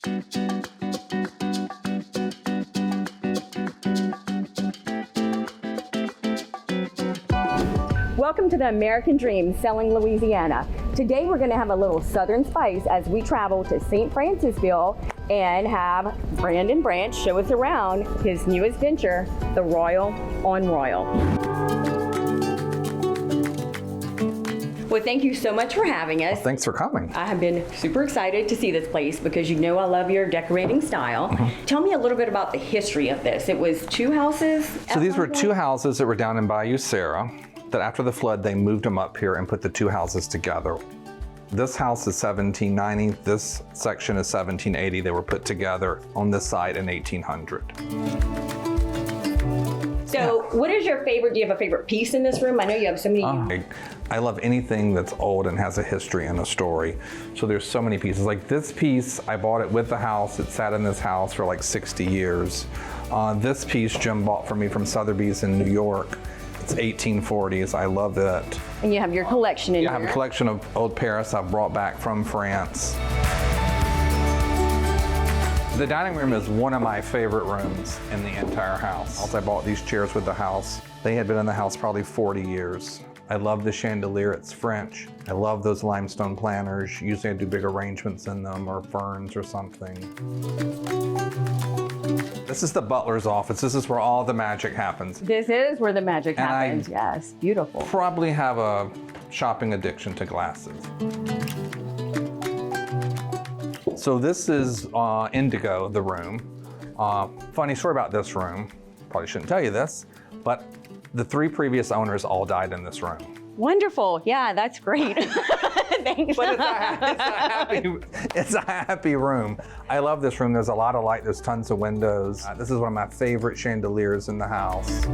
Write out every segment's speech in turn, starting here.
Welcome to the American Dream, Selling Louisiana. Today we're going to have a little southern spice as we travel to St. Francisville and have Brandon Branch show us around his newest venture, the Royal on Royal. Well, thank you so much for having us. Well, thanks for coming. I have been super excited to see this place because you know I love your decorating style. Tell me a little bit about the history of this. It was two houses? So these were two houses that were down in Bayou Sara, that after the flood they moved them up here and put the two houses together. This house is 1790, this section is 1780. They were put together on this side in 1800. So what is your favorite, do you have a favorite piece in this room? I know you have so many. I love anything that's old and has a history and a story. So there's so many pieces. Like this piece, I bought it with the house. It sat in this house for like 60 years. This piece Jim bought for me from Sotheby's in New York. It's 1840s. I love it. And you have your collection in here. I have a collection of old Paris I've brought back from France. The dining room is one of my favorite rooms in the entire house. I bought these chairs with the house. They had been in the house probably 40 years. I love the chandelier, it's French. I love those limestone planters. Usually I do big arrangements in them or ferns or something. This is the butler's office. This is where all the magic happens. This is where the magic happens, yes, beautiful. Probably have a shopping addiction to glasses. So this is Indigo, the room. Funny story about this room, probably shouldn't tell you this, but the three previous owners all died in this room. Wonderful, yeah, that's great. Thanks. But it's a happy room. I love this room. There's a lot of light, there's tons of windows. This is one of my favorite chandeliers in the house.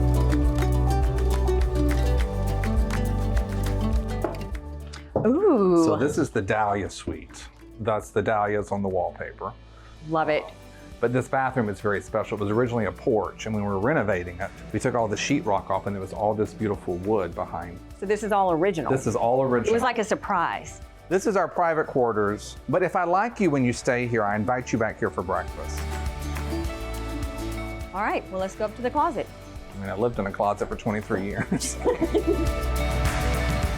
Ooh. So this is the Dahlia suite. That's the dahlias on the wallpaper. Love it. But this bathroom is very special. It was originally a porch, and when we were renovating it, we took all the sheetrock off, and there was all this beautiful wood behind. So this is all original? This is all original. It was like a surprise. This is our private quarters, but if I like you when you stay here, I invite you back here for breakfast. All right, well, let's go up to the closet. I mean, I lived in a closet for 23 years.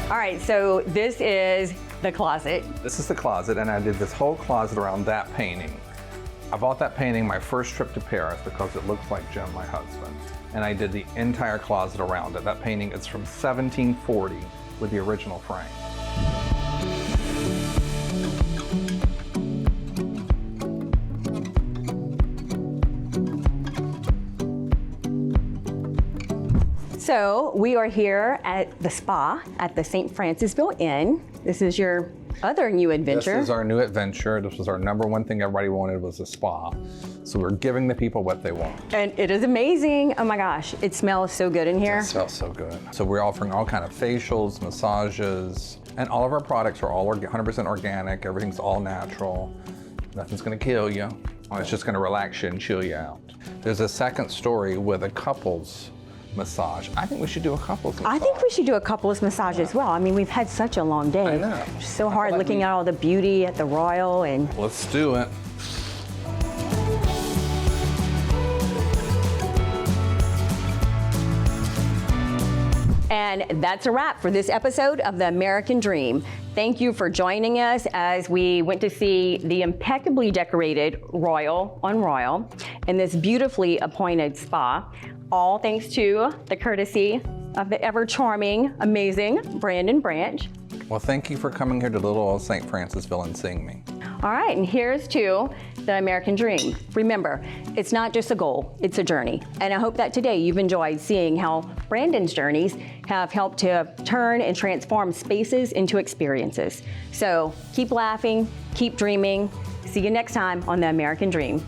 All right, so this is the closet. This is the closet, and I did this whole closet around that painting. I bought that painting my first trip to Paris because it looks like Jim, my husband. And I did the entire closet around it. That painting is from 1740 with the original frame. So we are here at the spa at the St. Francisville Inn. This is your other new adventure. This is our new adventure. This was our #1 thing everybody wanted was a spa. So we're giving the people what they want. And it is amazing. Oh my gosh, it smells so good in here. It smells so good. So we're offering all kind of facials, massages, and all of our products are all 100% organic. Everything's all natural. Nothing's gonna kill you. It's just gonna relax you and chill you out. There's a second story with a couples massage. I think we should do a couples massage. I think we should do a couples massage as well. I mean, we've had such a long day. I know. It's so hard looking at all the beauty at the Royal and... Let's do it. And that's a wrap for this episode of The American Dream. Thank you for joining us as we went to see the impeccably decorated Royal on Royal in this beautifully appointed spa. All thanks to the courtesy of the ever charming, amazing Brandon Branch. Well, thank you for coming here to little old St. Francisville and seeing me. All right, and here's to the American Dream. Remember, it's not just a goal, it's a journey. And I hope that today you've enjoyed seeing how Brandon's journeys have helped to turn and transform spaces into experiences. So keep laughing, keep dreaming. See you next time on The American Dream.